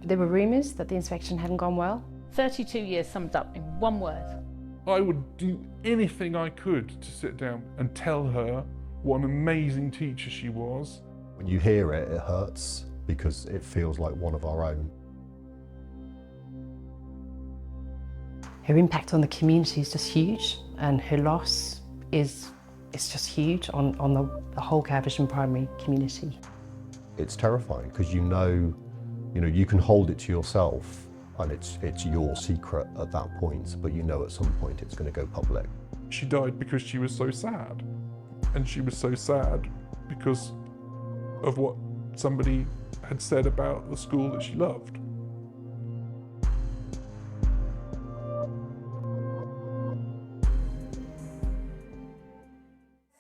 There were rumours that the inspection hadn't gone well. 32 years summed up in one word. I would do anything I could to sit down and tell her what an amazing teacher she was. When you hear it, it hurts because it feels like one of our own. Her impact on the community is just huge, and her loss is just huge on the whole Caversham primary community. It's terrifying because you know you can hold it to yourself and it's your secret at that point, but you know at some point it's going to go public. She died because she was so sad, and she was so sad because of what somebody had said about the school that she loved.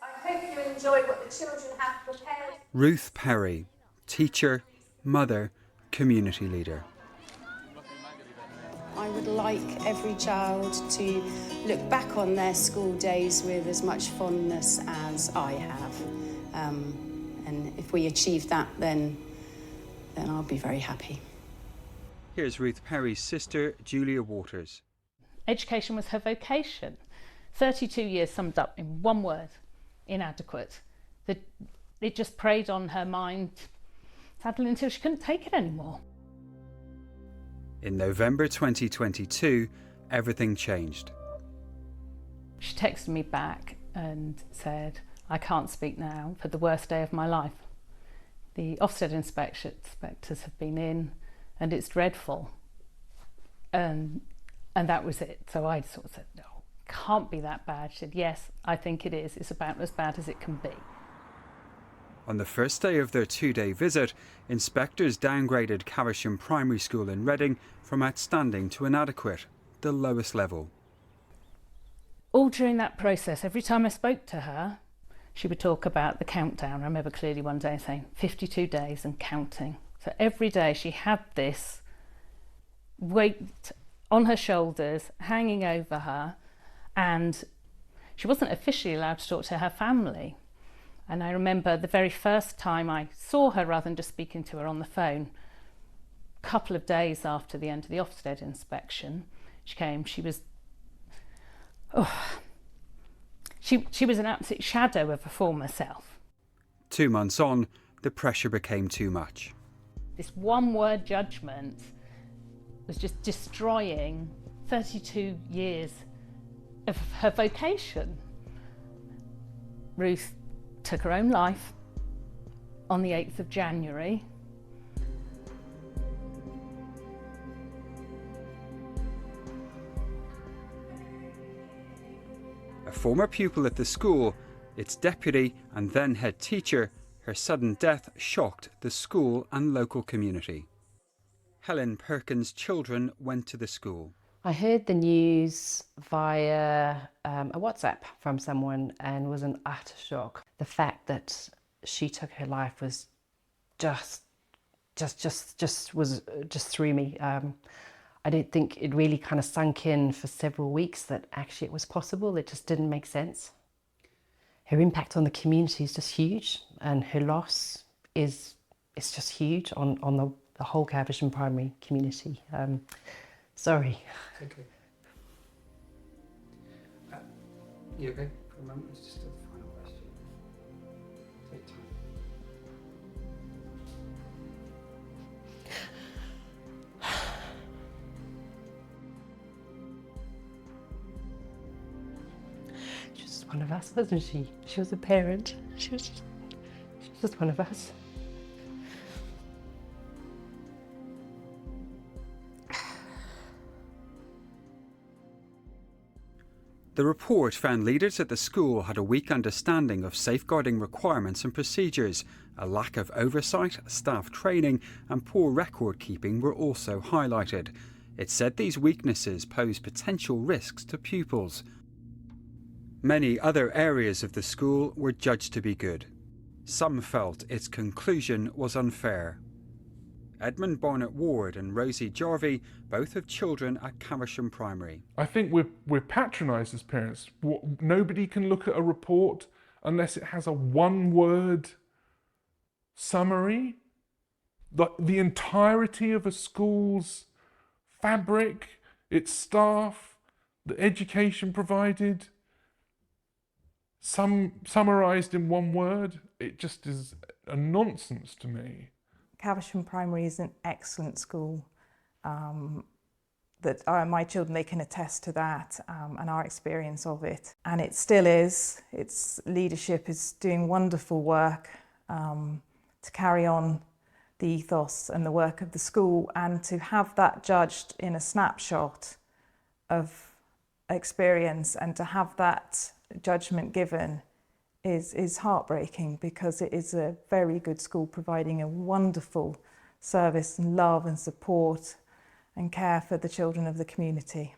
I hope you enjoy what the children have prepared. Ruth Perry, teacher, mother, community leader. I would like every child to look back on their school days with as much fondness as I have. And if we achieve that, then I'll be very happy. Here's Ruth Perry's sister, Julia Waters. Education was her vocation. 32 years summed up in one word: inadequate. It just preyed on her mind, sadly, until she couldn't take it anymore. In November 2022, everything changed. She texted me back and said, "I can't speak now for the worst day of my life. The Ofsted inspectors have been in and it's dreadful." And that was it. So I sort of said, "No, can't be that bad." She said, "Yes, I think it is. It's about as bad as it can be." On the first day of their 2-day visit, inspectors downgraded Caversham Primary School in Reading from outstanding to inadequate, the lowest level. All during that process, every time I spoke to her, she would talk about the countdown. I remember clearly one day saying 52 days and counting. So every day she had this weight on her shoulders, hanging over her, and she wasn't officially allowed to talk to her family. And I remember the very first time I saw her, rather than just speaking to her on the phone, a couple of days after the end of the Ofsted inspection, she came. She was an absolute shadow of her former self. 2 months on, the pressure became too much. This one-word judgment was just destroying 32 years of her vocation. Ruth took her own life on the 8th of January. A former pupil at the school, its deputy and then head teacher, her sudden death shocked the school and local community. Helen Perkins' children went to the school. I heard the news via a WhatsApp from someone and was in utter shock. The fact that she took her life was just threw me. I don't think it really kind of sunk in for several weeks that actually it was possible. It just didn't make sense. Her impact on the community is just huge, and her loss is just huge on the whole Caversham primary community. Sorry. Okay. You okay for a moment? It's just a final question. Take time. She was just one of us, wasn't she? She was a parent. She was just one of us. The report found leaders at the school had a weak understanding of safeguarding requirements and procedures. A lack of oversight, staff training and poor record keeping were also highlighted. It said these weaknesses pose potential risks to pupils. Many other areas of the school were judged to be good. Some felt its conclusion was unfair. Edmund Barnett Ward and Rosie Jarvie both have children at Caversham Primary. I think we're patronised as parents. Nobody can look at a report unless it has a one-word summary. the entirety of a school's fabric, its staff, the education provided, summarised in one word. It just is a nonsense to me. Caversham Primary is an excellent school. That my children, they can attest to that and our experience of it. And it still is. Its leadership is doing wonderful work to carry on the ethos and the work of the school, and to have that judged in a snapshot of experience and to have that judgment given is heartbreaking, because it is a very good school providing a wonderful service and love and support and care for the children of the community.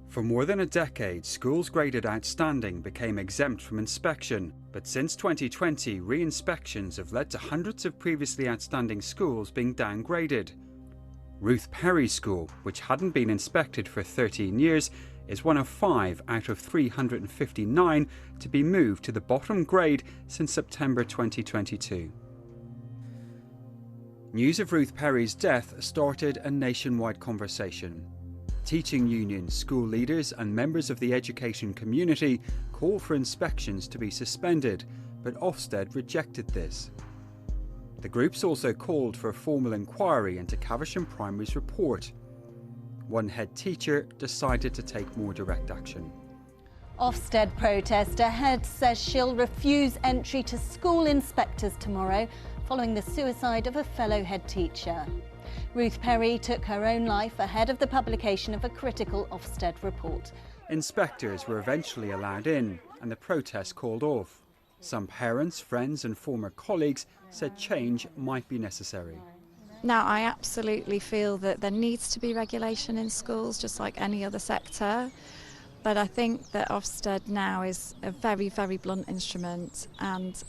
For more than a decade, schools graded outstanding became exempt from inspection, but since 2020, re-inspections have led to hundreds of previously outstanding schools being downgraded. Ruth Perry School, which hadn't been inspected for 13 years, is one of 5 out of 359 to be moved to the bottom grade since September 2022. News of Ruth Perry's death started a nationwide conversation. Teaching unions, school leaders and members of the education community called for inspections to be suspended, but Ofsted rejected this. The groups also called for a formal inquiry into Caversham Primary's report. One head teacher decided to take more direct action. Ofsted protester head says she'll refuse entry to school inspectors tomorrow following the suicide of a fellow head teacher. Ruth Perry took her own life ahead of the publication of a critical Ofsted report. Inspectors were eventually allowed in and the protest called off. Some parents, friends and former colleagues said change might be necessary. Now, I absolutely feel that there needs to be regulation in schools, just like any other sector. But I think that Ofsted now is a very, very blunt instrument, and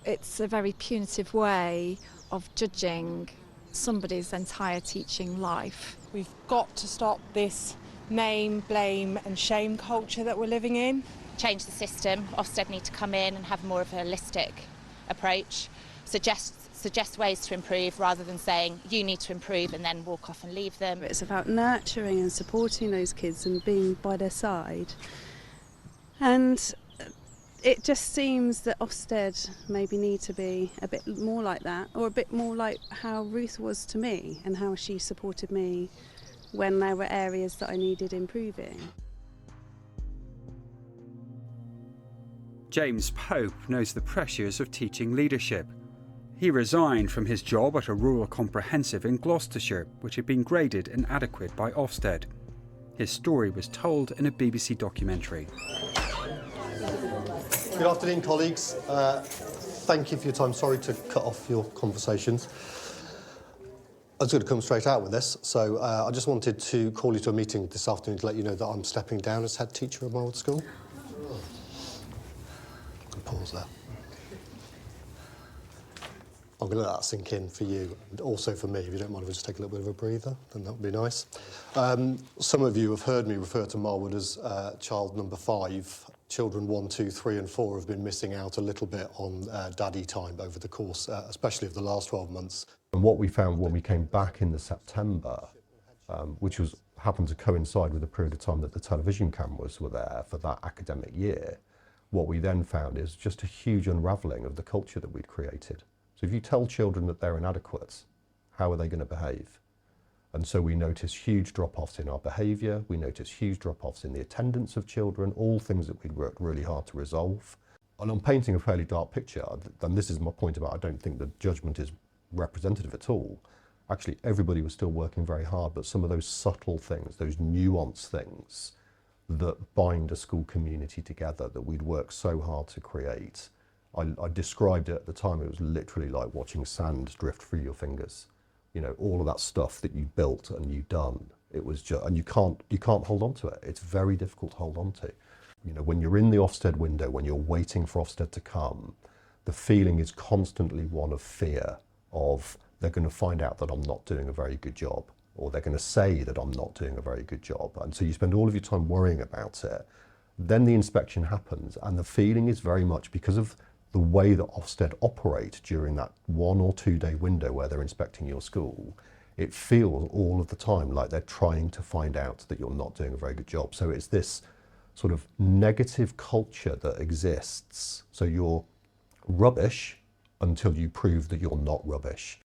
it's a very punitive way of judging somebody's entire teaching life. We've got to stop this name, blame and shame culture that we're living in. Change the system. Ofsted need to come in and have more of a holistic approach, suggest ways to improve rather than saying you need to improve and then walk off and leave them. It's about nurturing and supporting those kids and being by their side. And it just seems that Ofsted maybe need to be a bit more like that, or a bit more like how Ruth was to me and how she supported me when there were areas that I needed improving. James Pope knows the pressures of teaching leadership. He resigned from his job at a rural comprehensive in Gloucestershire, which had been graded inadequate by Ofsted. His story was told in a BBC documentary. Good afternoon, colleagues. Thank you for your time. Sorry to cut off your conversations. I was going to come straight out with this, so I just wanted to call you to a meeting this afternoon to let you know that I'm stepping down as head teacher of my old school. Pause there. I'm going to let that sink in for you, and also for me. If you don't mind if I just take a little bit of a breather, then that would be nice. Some of you have heard me refer to Marwood as child number 5. Children 1, 2, 3 and 4 have been missing out a little bit on daddy time over the course, especially of the last 12 months. And what we found when we came back in the September, which happened to coincide with the period of time that the television cameras were there for that academic year, what we then found is just a huge unravelling of the culture that we'd created. So if you tell children that they're inadequate, how are they going to behave? And so we notice huge drop-offs in our behaviour, we notice huge drop-offs in the attendance of children, all things that we'd worked really hard to resolve. And I'm painting a fairly dark picture, and this is my point about I don't think the judgment is representative at all. Actually, everybody was still working very hard, but some of those subtle things, those nuanced things that bind a school community together that we'd worked so hard to create, I described it at the time, it was literally like watching sand drift through your fingers. You know, all of that stuff that you built and you done, it was just, and you can't hold on to it. It's very difficult to hold on to. You know, when you're in the Ofsted window, when you're waiting for Ofsted to come, the feeling is constantly one of fear of they're going to find out that I'm not doing a very good job, or they're going to say that I'm not doing a very good job. And so you spend all of your time worrying about it. Then the inspection happens, and the feeling is very much because of the way that Ofsted operate during that 1 or 2 day window where they're inspecting your school, it feels all of the time like they're trying to find out that you're not doing a very good job. So it's this sort of negative culture that exists. So you're rubbish until you prove that you're not rubbish.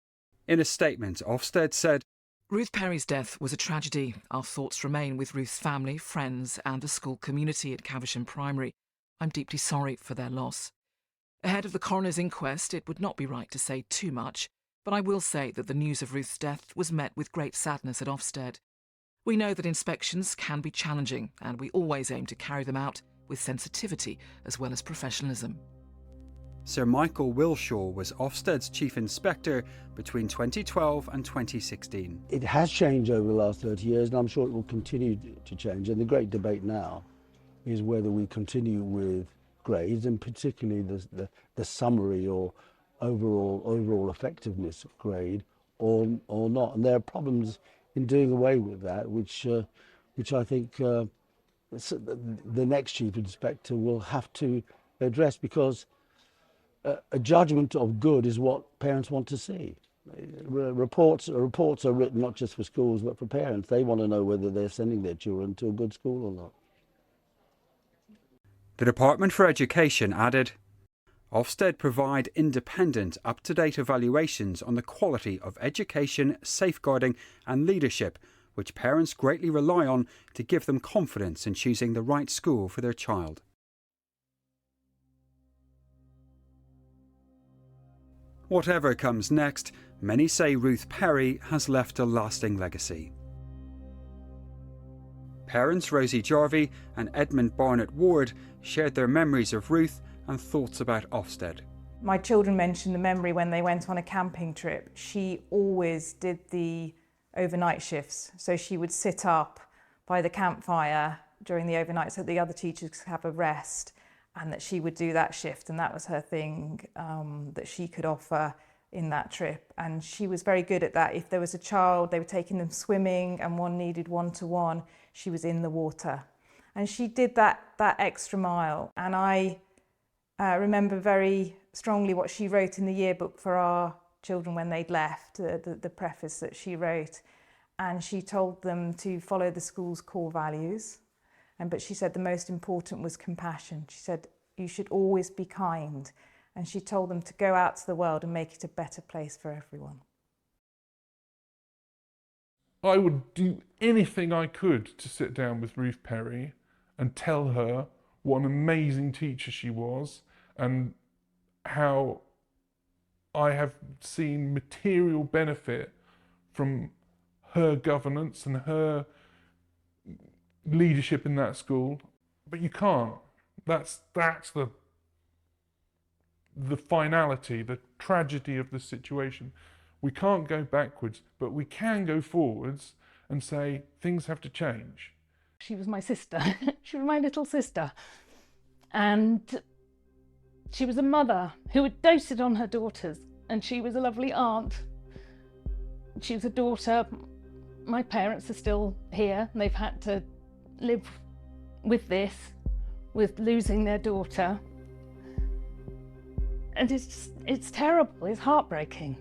In a statement, Ofsted said, Ruth Perry's death was a tragedy. Our thoughts remain with Ruth's family, friends and the school community at Caversham Primary. I'm deeply sorry for their loss. Ahead of the coroner's inquest, it would not be right to say too much, but I will say that the news of Ruth's death was met with great sadness at Ofsted. We know that inspections can be challenging, and we always aim to carry them out with sensitivity as well as professionalism. Sir Michael Wilshaw was Ofsted's chief inspector between 2012 and 2016. It has changed over the last 30 years, and I'm sure it will continue to change. And the great debate now is whether we continue with grades, and particularly the summary or overall effectiveness grade, or not. And there are problems in doing away with that, which I think the next chief inspector will have to address, because a judgment of good is what parents want to see. Reports are written not just for schools but for parents. They want to know whether they're sending their children to a good school or not. The Department for Education added, Ofsted provide independent, up-to-date evaluations on the quality of education, safeguarding and leadership, which parents greatly rely on to give them confidence in choosing the right school for their child. Whatever comes next, many say Ruth Perry has left a lasting legacy. Parents Rosie Jarvie and Edmund Barnett Ward shared their memories of Ruth and thoughts about Ofsted. My children mentioned the memory when they went on a camping trip. She always did the overnight shifts, so she would sit up by the campfire during the overnight so the other teachers could have a rest, and that she would do that shift, and that was her thing that she could offer in that trip. And she was very good at that. If there was a child, they were taking them swimming and one needed one-to-one, she was in the water. And she did that extra mile. And I remember very strongly what she wrote in the yearbook for our children when they'd left, the preface that she wrote. And she told them to follow the school's core values. But she said the most important was compassion. She said, you should always be kind. And she told them to go out to the world and make it a better place for everyone. I would do anything I could to sit down with Ruth Perry and tell her what an amazing teacher she was, and how I have seen material benefit from her governance and her leadership in that school. But you can't. That's the finality, the tragedy of the situation. We can't go backwards, but we can go forwards and say things have to change. She was my sister. She was my little sister. And she was a mother who had doted on her daughters, and she was a lovely aunt. She was a daughter. My parents are still here, and they've had to live with this, with losing their daughter. And it's terrible, it's heartbreaking.